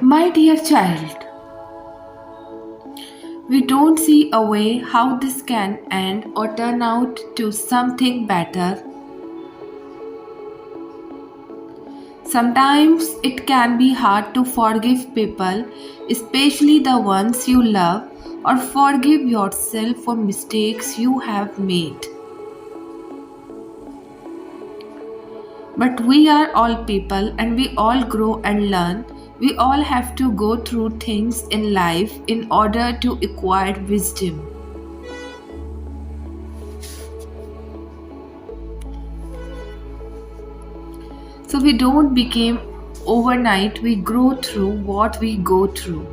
My dear child, we don't see a way how this can end or turn out to something better. Sometimes it can be hard to forgive people, especially the ones you love, or forgive yourself for mistakes you have made. But we are all people and we all grow and learn. We all have to go through things in life in order to acquire wisdom. So we don't become overnight, we grow through what we go through.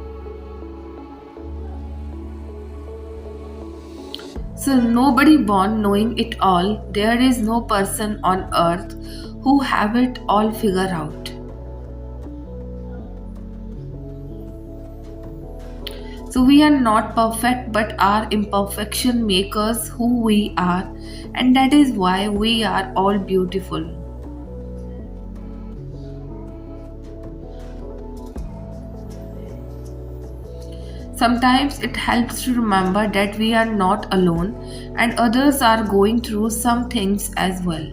So nobody born knowing it all. There is no person on earth who have it all figured out. So we are not perfect, but our imperfection makes us who we are, and that is why we are all beautiful. Sometimes it helps to remember that we are not alone and others are going through some things as well.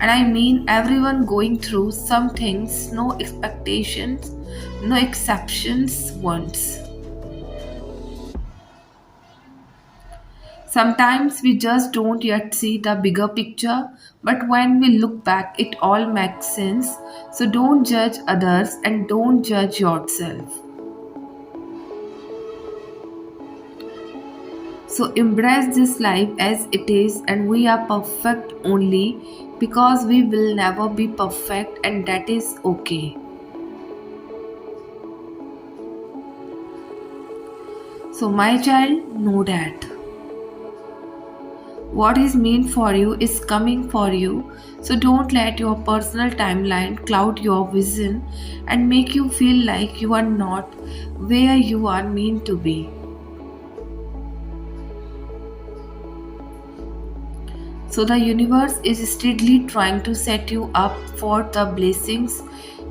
And I mean everyone going through some things, no expectations, no exceptions once. Sometimes we just don't yet see the bigger picture, but when we look back, it all makes sense. So don't judge others and don't judge yourself. So embrace this life as it is, and we are perfect only because we will never be perfect, and that is okay. So, my child, know that what is meant for you is coming for you. So, don't let your personal timeline cloud your vision and make you feel like you are not where you are meant to be. So the universe is steadily trying to set you up for the blessings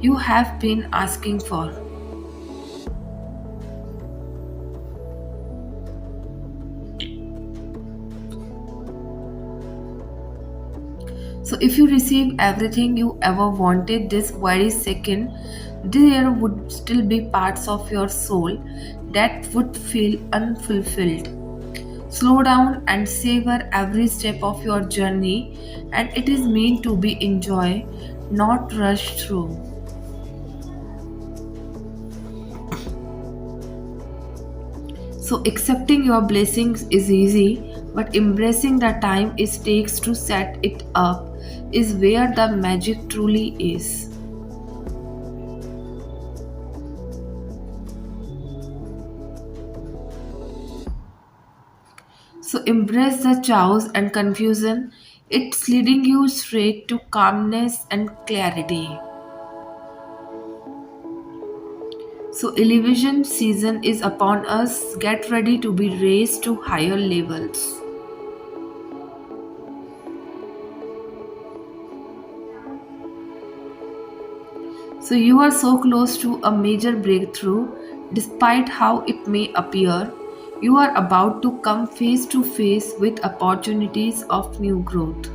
you have been asking for. So if you receive everything you ever wanted this very second, there would still be parts of your soul that would feel unfulfilled. Slow down and savor every step of your journey, and it is meant to be enjoyed, not rushed through. So accepting your blessings is easy, but embracing the time it takes to set it up is where the magic truly is. So embrace the chaos and confusion. It's leading you straight to calmness and clarity. So elevation season is upon us. Get ready to be raised to higher levels. So you are so close to a major breakthrough, despite how it may appear. You are about to come face to face with opportunities of new growth.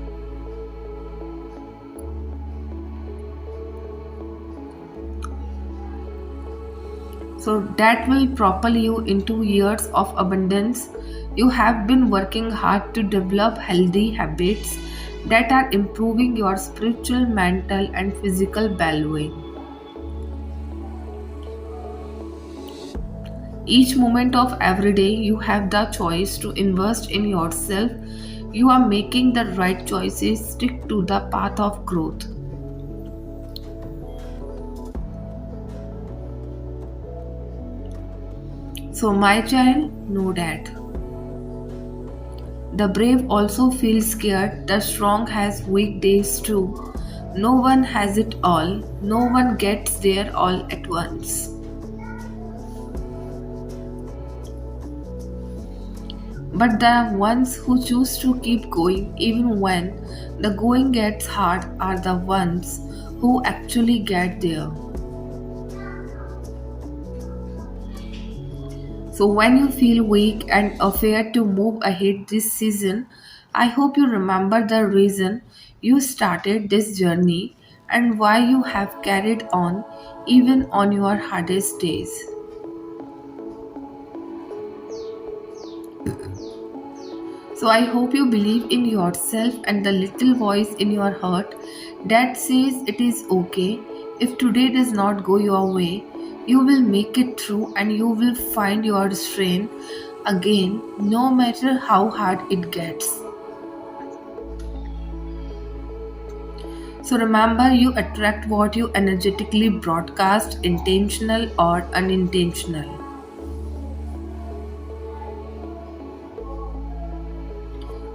So that will propel you into years of abundance. You have been working hard to develop healthy habits that are improving your spiritual, mental, and physical well-being. Each moment of every day, you have the choice to invest in yourself. You are making the right choices. Stick to the path of growth. So, my child, know that the brave also feel scared. The strong has weak days too. No one has it all. No one gets there all at once. But the ones who choose to keep going even when the going gets hard are the ones who actually get there. So, when you feel weak and afraid to move ahead this season, I hope you remember the reason you started this journey and why you have carried on even on your hardest days. So, I hope you believe in yourself and the little voice in your heart that says it is okay. If today does not go your way, you will make it through and you will find your strength again, no matter how hard it gets. So remember, you attract what you energetically broadcast, intentional or unintentional.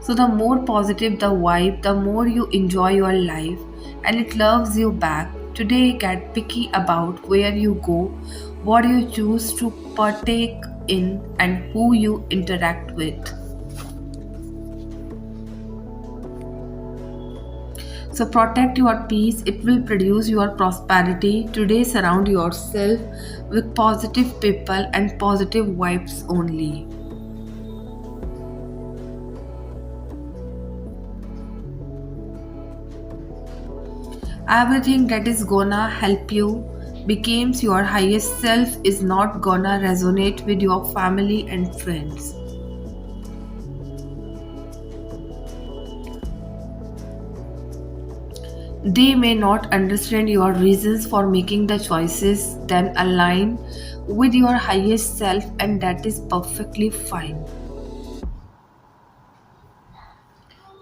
So the more positive the vibe, the more you enjoy your life and it loves you back. Today, get picky about where you go, what you choose to partake in, and who you interact with. So protect your peace, it will produce your prosperity. Today, surround yourself with positive people and positive vibes only. Everything that is gonna help you becomes your highest self is not gonna resonate with your family and friends. They may not understand your reasons for making the choices, then align with your highest self, and that is perfectly fine.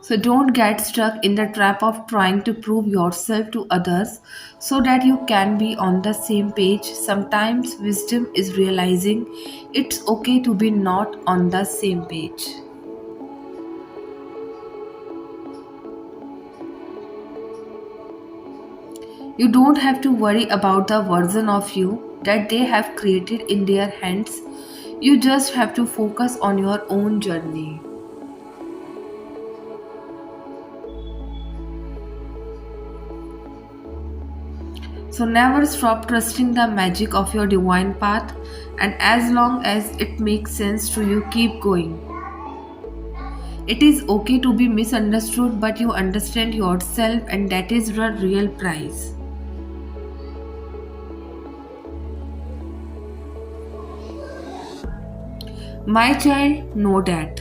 So don't get stuck in the trap of trying to prove yourself to others so that you can be on the same page. Sometimes wisdom is realizing it's okay to be not on the same page. You don't have to worry about the version of you that they have created in their hands. You just have to focus on your own journey. So never stop trusting the magic of your divine path, and as long as it makes sense to you, keep going. It is okay to be misunderstood, but you understand yourself, and that is the real prize. My child, know that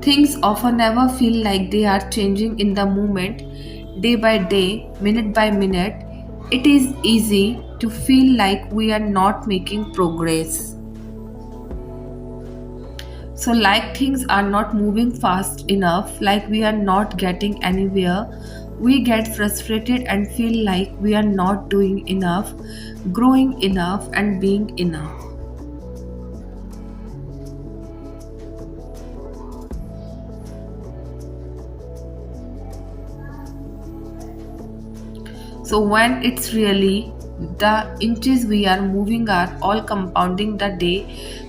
things often never feel like they are changing in the moment, day by day, minute by minute. It is easy to feel like we are not making progress. So, like things are not moving fast enough, like we are not getting anywhere, we get frustrated and feel like we are not doing enough, growing enough, and being enough. So when it's really the inches we are moving are all compounding the day,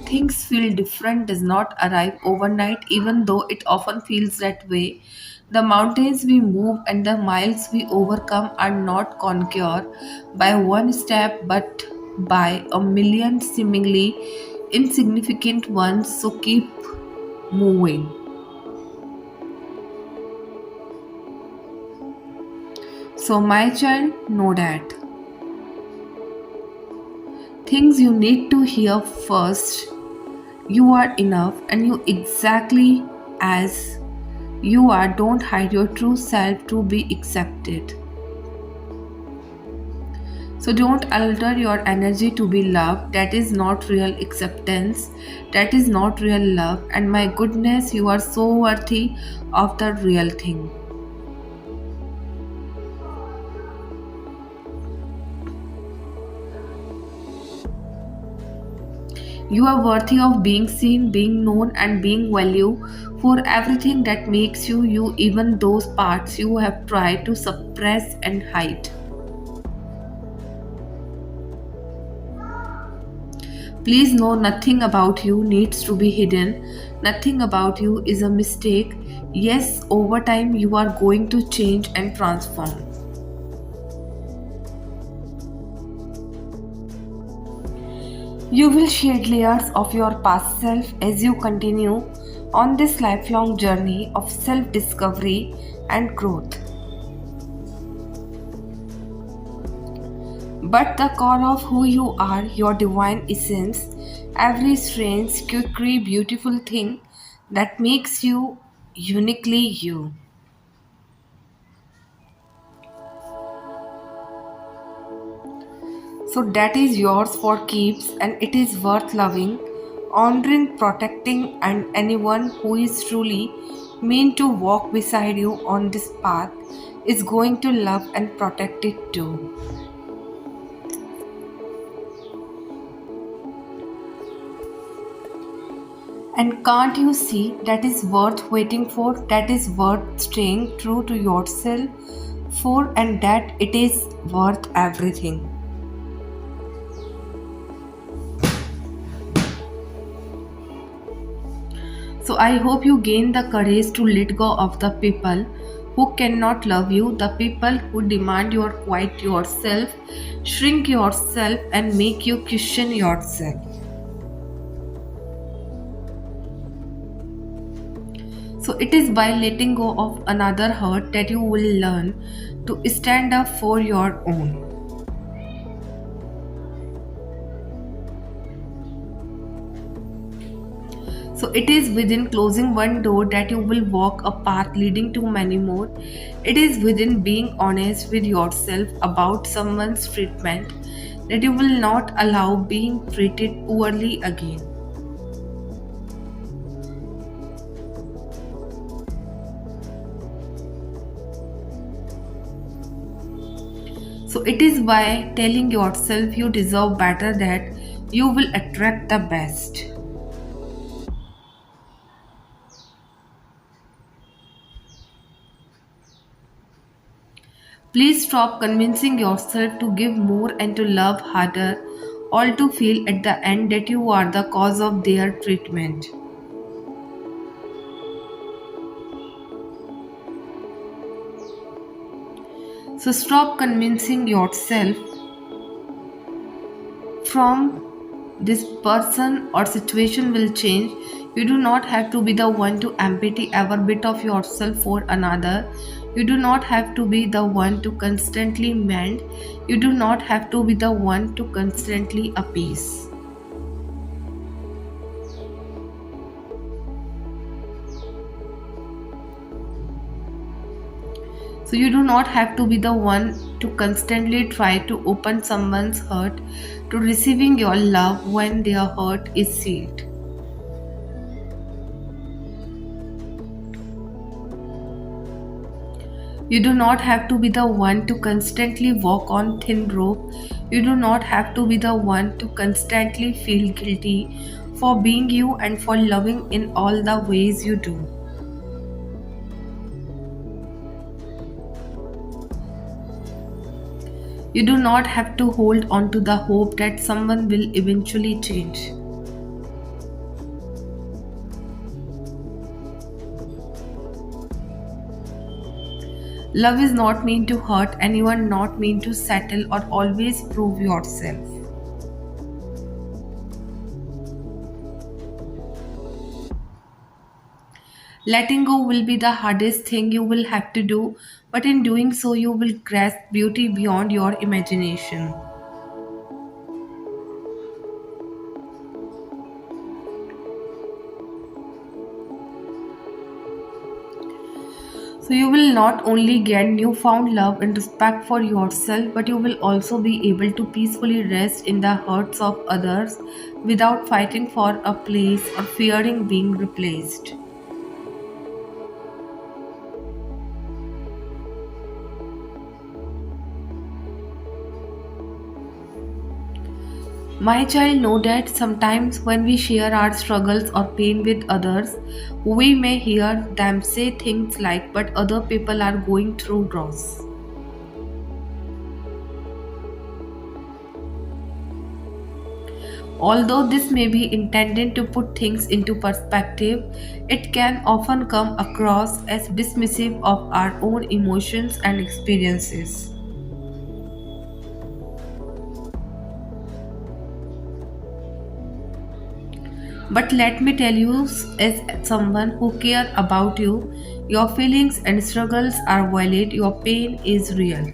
things feel different does not arrive overnight, even though it often feels that way. The mountains we move and the miles we overcome are not conquered by one step but by a million seemingly insignificant ones. So keep moving. So, my child, know that things you need to hear first. You are enough and you exactly as you are. Don't hide your true self to be accepted. So don't alter your energy to be loved. That is not real acceptance. That is not real love. And my goodness, you are so worthy of the real thing. You are worthy of being seen, being known, and being valued for everything that makes you you, even those parts you have tried to suppress and hide. Please know nothing about you needs to be hidden. Nothing about you is a mistake. Yes, over time you are going to change and transform. You will shed layers of your past self as you continue on this lifelong journey of self discovery and growth. But the core of who you are, your divine essence, every strange, quirky, beautiful thing that makes you uniquely you. So that is yours for keeps and it is worth loving, honoring, protecting, and anyone who is truly meant to walk beside you on this path is going to love and protect it too. And can't you see that is worth waiting for, that is worth staying true to yourself for, and that it is worth everything? So I hope you gain the courage to let go of the people who cannot love you, the people who demand you quiet yourself, shrink yourself, and make you question yourself. So it is by letting go of another hurt that you will learn to stand up for your own. So it is within closing one door that you will walk a path leading to many more. It is within being honest with yourself about someone's treatment that you will not allow being treated poorly again. So it is by telling yourself you deserve better that you will attract the best. Please stop convincing yourself to give more and to love harder, all to feel at the end that you are the cause of their treatment. So stop convincing yourself from this person or situation will change. You do not have to be the one to empty every bit of yourself for another. You do not have to be the one to constantly mend. You do not have to be the one to constantly appease. So you do not have to be the one to constantly try to open someone's hurt to receiving your love when their hurt is sealed. You do not have to be the one to constantly walk on thin rope. You do not have to be the one to constantly feel guilty for being you and for loving in all the ways you do. You do not have to hold on to the hope that someone will eventually change. Love is not meant to hurt anyone, not meant to settle or always prove yourself. Letting go will be the hardest thing you will have to do, but in doing so, you will grasp beauty beyond your imagination. So, you will not only get newfound love and respect for yourself, but you will also be able to peacefully rest in the hearts of others without fighting for a place or fearing being replaced. My child, know that sometimes when we share our struggles or pain with others, we may hear them say things like, but other people are going through loss. Although this may be intended to put things into perspective, it can often come across as dismissive of our own emotions and experiences. But let me tell you, as someone who care about you, your feelings and struggles are valid, your pain is real.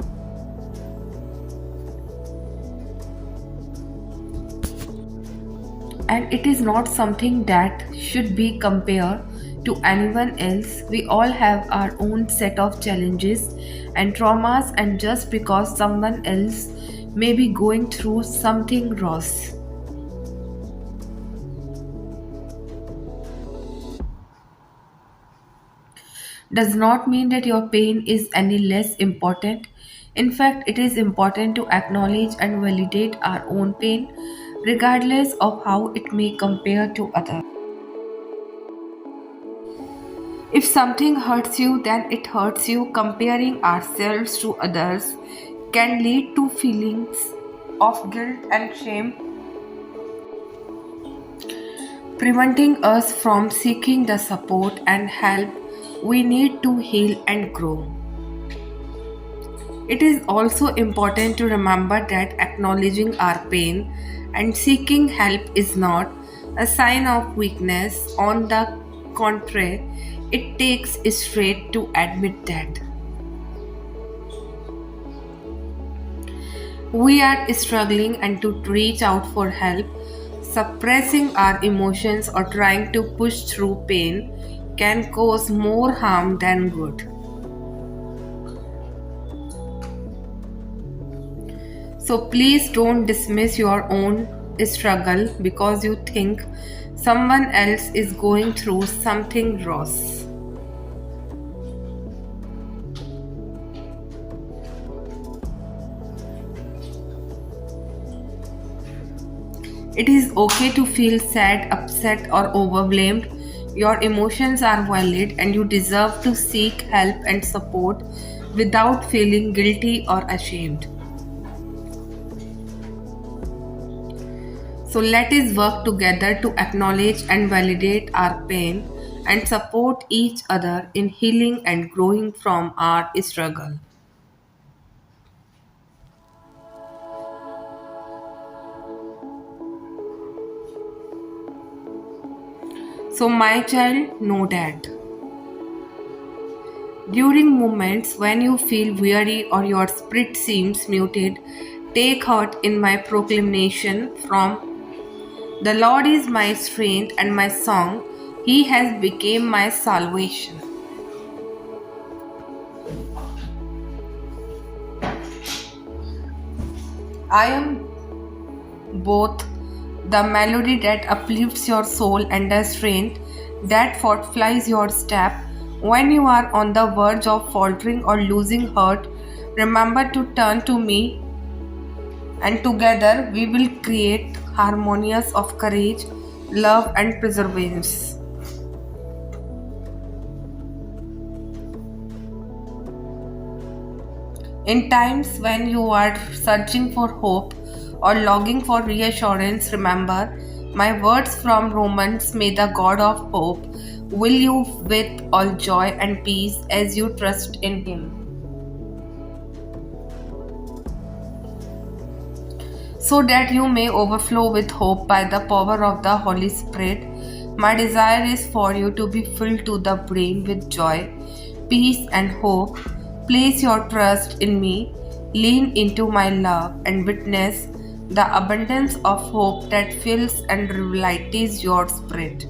And it is not something that should be compared to anyone else. We all have our own set of challenges and traumas, and just because someone else may be going through something worse does not mean that your pain is any less important. In fact, it is important to acknowledge and validate our own pain, regardless of how it may compare to others. If something hurts you, then it hurts you. Comparing ourselves to others can lead to feelings of guilt and shame, preventing us from seeking the support and help we need to heal and grow. It is also important to remember that acknowledging our pain and seeking help is not a sign of weakness. On the contrary, it takes strength to admit that we are struggling and to reach out for help. Suppressing our emotions or trying to push through pain can cause more harm than good. So please don't dismiss your own struggle because you think someone else is going through something worse. It is okay to feel sad, upset, or overwhelmed. Your emotions are valid and you deserve to seek help and support without feeling guilty or ashamed. So let us work together to acknowledge and validate our pain and support each other in healing and growing from our struggle. So, my child, know that during moments when you feel weary or your spirit seems muted, take heart in my proclamation from the Lord is my strength and my song. He has become my salvation. I am both the melody that uplifts your soul and the strength that fortifies your step. When you are on the verge of faltering or losing heart, remember to turn to me, and together we will create harmonious of courage, love, and perseverance. In times when you are searching for hope or longing for reassurance, remember my words from Romans. May the God of hope fill you with all joy and peace as you trust in Him, so that you may overflow with hope by the power of the Holy Spirit. My desire is for you to be filled to the brim with joy, peace, and hope. Place your trust in me, lean into my love, and witness the abundance of hope that fills and revitalizes your spirit.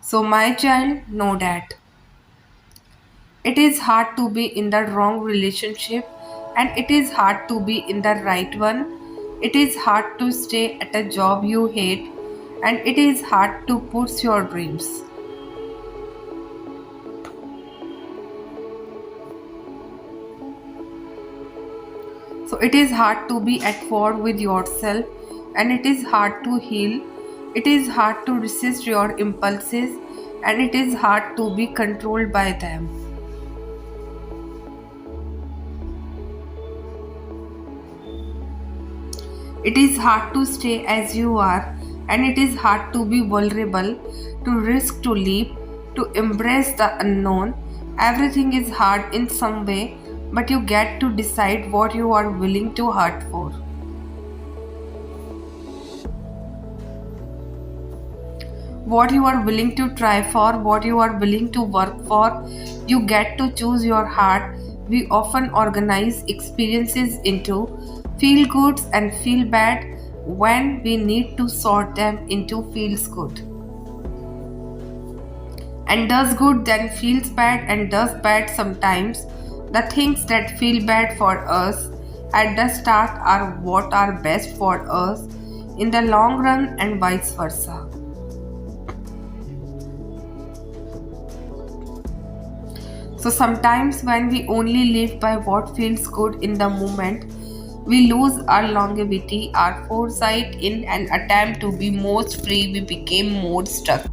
So, my child, know that it is hard to be in the wrong relationship and it is hard to be in the right one. It is hard to stay at a job you hate and it is hard to pursue your dreams. So it is hard to be at war with yourself and it is hard to heal. It is hard to resist your impulses and it is hard to be controlled by them. It is hard to stay as you are, and it is hard to be vulnerable, to risk, to leap, to embrace the unknown. Everything is hard in some way, but you get to decide what you are willing to hurt for. What you are willing to try for, what you are willing to work for. You get to choose your heart. We often organize experiences into feel goods and feel bad when we need to sort them into feels good. And does good then feels bad and does bad sometimes. The things that feel bad for us at the start are what are best for us in the long run and vice versa. So sometimes when we only live by what feels good in the moment, we lose our longevity, our foresight. In an attempt to be most free, we became more stuck.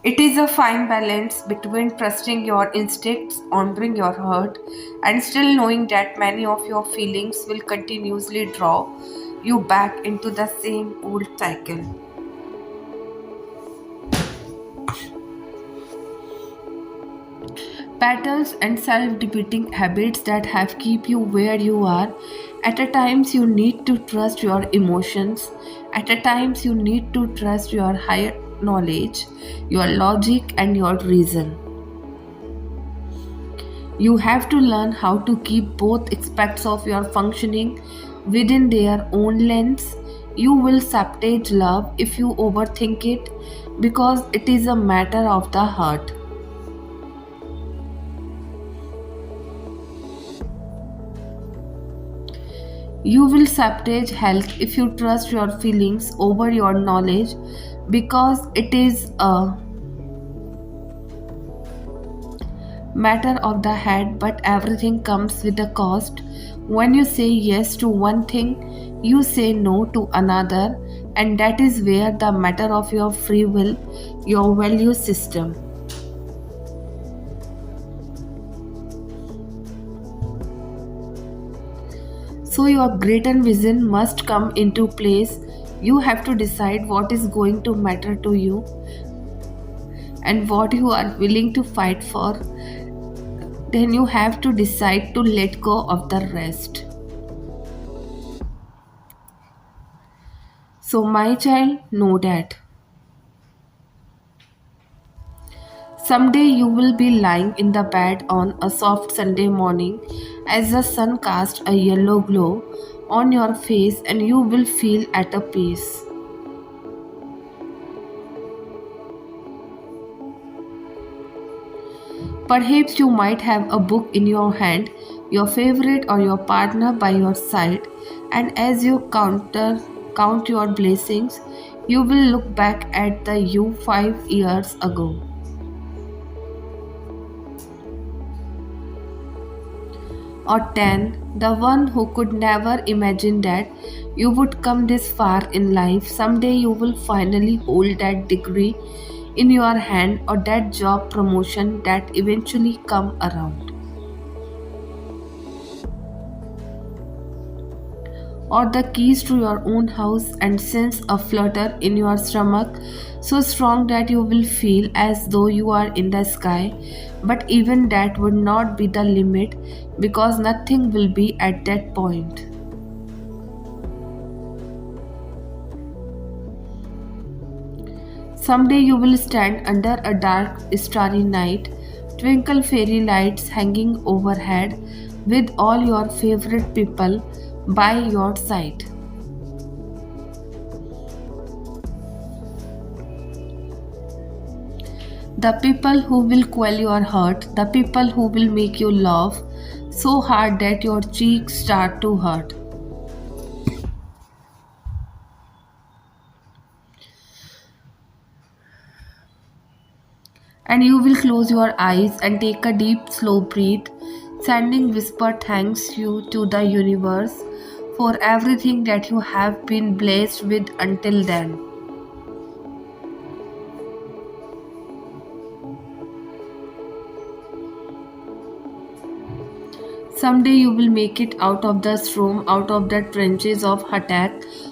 It is a fine balance between trusting your instincts, honoring your heart, and still knowing that many of your feelings will continuously draw you back into the same old cycle. Patterns and self-defeating habits that have keep you where you are. At a times you need to trust your emotions. At a times you need to trust your higher knowledge, your logic and your reason. You have to learn how to keep both aspects of your functioning within their own lens. You will sabotage love if you overthink it because it is a matter of the heart. You will sabotage health if you trust your feelings over your knowledge because it is a matter of the head, but everything comes with a cost. When you say yes to one thing, you say no to another, and that is where the matter of your free will, your value system. So, your greater vision must come into place. You have to decide what is going to matter to you and what you are willing to fight for. Then you have to decide to let go of the rest. So, my child, know that someday you will be lying in the bed on a soft Sunday morning as the sun casts a yellow glow on your face and you will feel at a peace. Perhaps you might have a book in your hand, your favorite or your partner by your side, and as you count your blessings, you will look back at the you 5 years ago. Or 10, the one who could never imagine that you would come this far in life. Someday you will finally hold that degree in your hand or that job promotion that eventually come around. Or the keys to your own house and sense a flutter in your stomach so strong that you will feel as though you are in the sky. But even that would not be the limit because nothing will be at that point. Someday you will stand under a dark, starry night, twinkle fairy lights hanging overhead, with all your favorite people by your side. The people who will quell your hurt, the people who will make you laugh so hard that your cheeks start to hurt. And you will close your eyes and take a deep, slow breath, sending whisper thanks you to the universe for everything that you have been blessed with until then. Someday you will make it out of the storm, out of the trenches of attack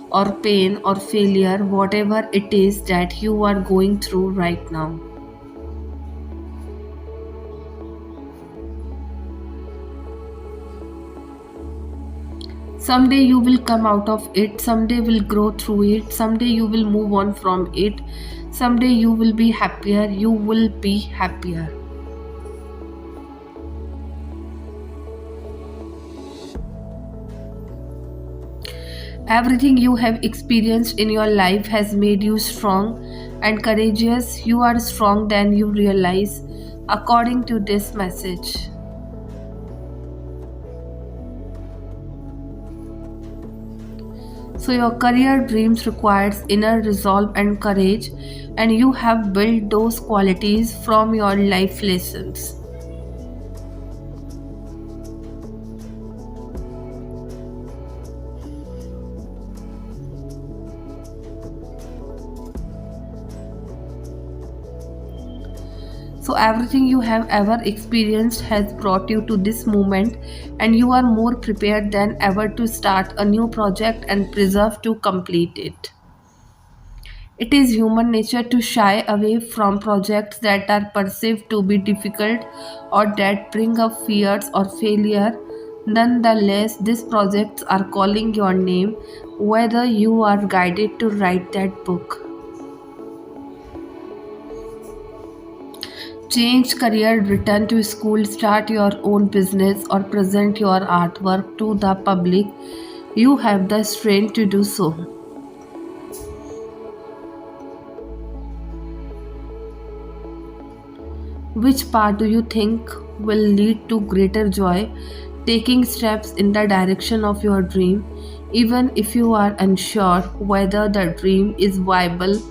or pain or failure, whatever it is that you are going through right now. Someday you will come out of it, someday will grow through it, someday you will move on from it, someday you will be happier, you will be happier. Everything you have experienced in your life has made you strong and courageous. You are strong than you realize, according to this message. So your career dreams requires inner resolve and courage, and you have built those qualities from your life lessons. So everything you have ever experienced has brought you to this moment, and you are more prepared than ever to start a new project and preserve to complete it. It is human nature to shy away from projects that are perceived to be difficult or that bring up fears or failure. Nonetheless, these projects are calling your name, whether you are guided to write that book. Change career, return to school, start your own business, or present your artwork to the public. You have the strength to do so. Which part do you think will lead to greater joy? Taking steps in the direction of your dream, even if you are unsure whether the dream is viable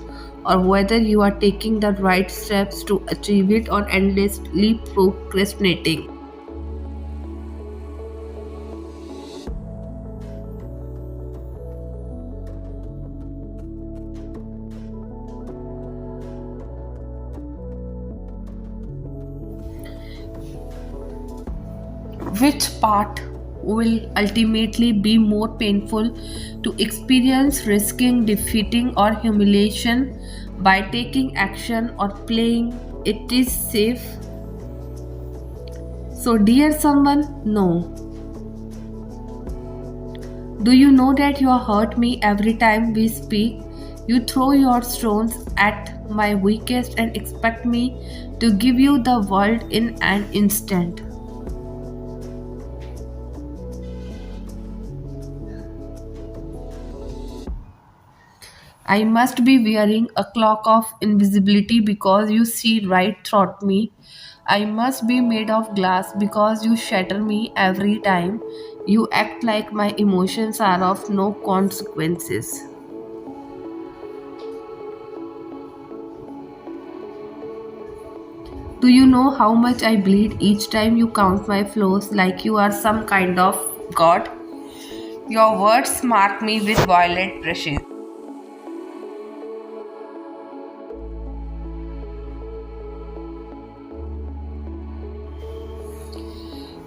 or whether you are taking the right steps to achieve it or endlessly procrastinating. Which part will ultimately be more painful to experience, risking defeating or humiliation by taking action or playing it is safe? So, dear someone, no. Do you know that you hurt me every time we speak? You throw your stones at my weakest and expect me to give you the world in an instant. I must be wearing a cloak of invisibility because you see right through me. I must be made of glass because you shatter me every time. You act like my emotions are of no consequences. Do you know how much I bleed each time you count my flaws like you are some kind of god? Your words mark me with violet brushes.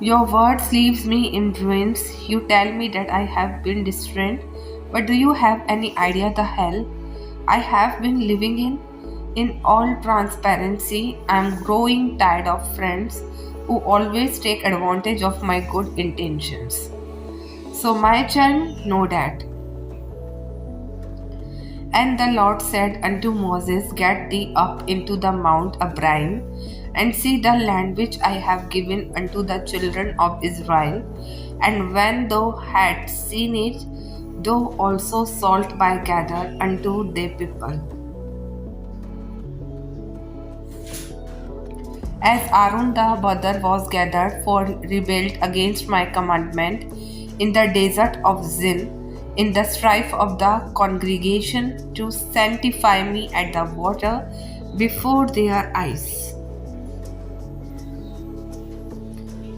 Your words leaves me in ruins. You tell me that I have been distant, but do you have any idea the hell I have been living in? In all transparency, I am growing tired of friends who always take advantage of my good intentions. So my child, know that. And the Lord said unto Moses, Get thee up into the Mount Abraham, and see the land which I have given unto the children of Israel. And when thou hadst seen it, thou also shalt by gather unto the people. As Aaron the brother was gathered for rebelled against my commandment in the desert of Zin, in the strife of the congregation to sanctify me at the water before their eyes.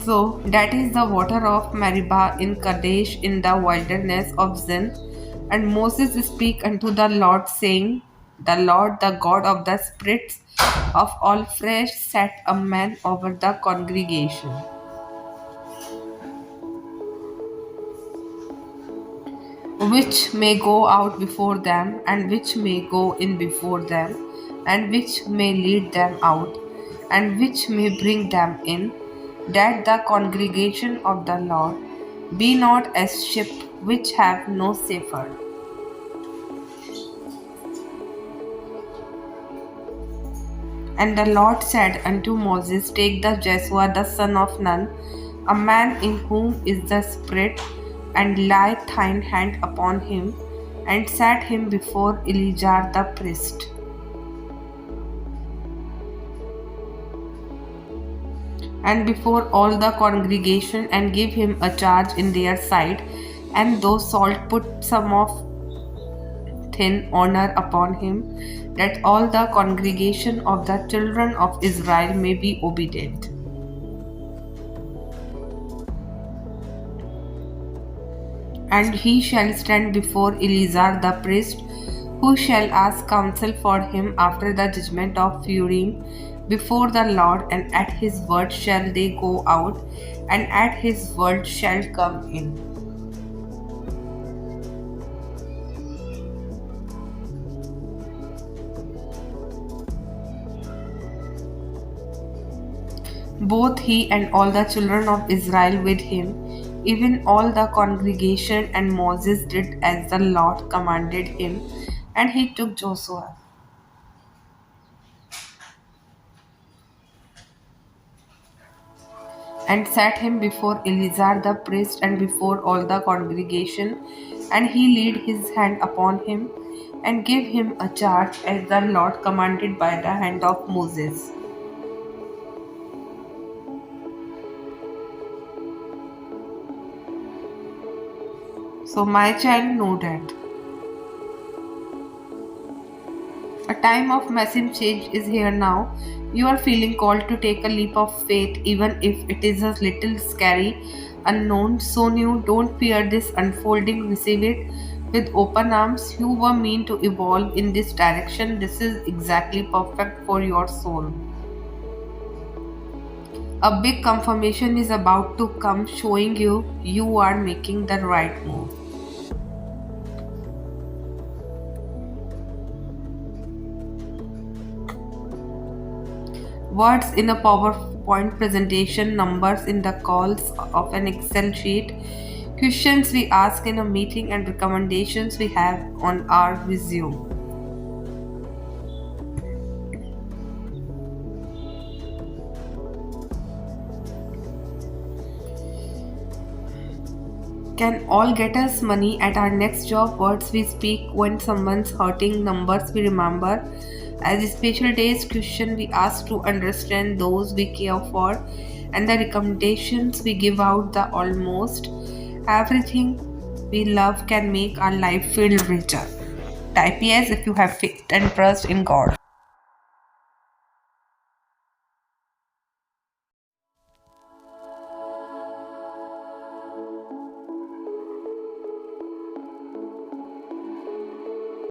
So that is the water of Meribah in Kadesh in the wilderness of Zin. And Moses spake unto the Lord, saying, The Lord, the God of the spirits of all flesh, set a man over the congregation. which may go out before them, and which may go in before them, and which may lead them out, and which may bring them in, that the congregation of the Lord be not as sheep which have no shepherd. And the Lord said unto Moses, Take the Joshua the son of Nun, a man in whom is the Spirit, and lay thine hand upon him, and set him before Eleazar the priest. And before all the congregation, and give him a charge in their sight, and thou shalt put some of thine honor upon him, that all the congregation of the children of Israel may be obedient. And he shall stand before Eleazar the priest, who shall ask counsel for him after the judgment of Purim before the Lord, and at his word shall they go out, and at his word shall come in. Both he and all the children of Israel with him, even all the congregation, and Moses did as the Lord commanded him, and he took Joshua and set him before Eleazar the priest and before all the congregation, and he laid his hand upon him, and gave him a charge as the Lord commanded by the hand of Moses. So, my child, know that a time of massive change is here now. You are feeling called to take a leap of faith, even if it is a little scary, unknown, so new. Don't fear this unfolding. Receive it with open arms. You were meant to evolve in this direction. This is exactly perfect for your soul. A big confirmation is about to come, showing you are making the right move. Words in a PowerPoint presentation, numbers in the calls of an Excel sheet, questions we ask in a meeting, and recommendations we have on our resume. Can all get us money at our next job. Words we speak when someone's hurting, numbers we remember as special days, question we ask to understand those we care for, and the recommendations we give out. The almost everything we love can make our life feel richer. Type yes if you have faith and trust in God.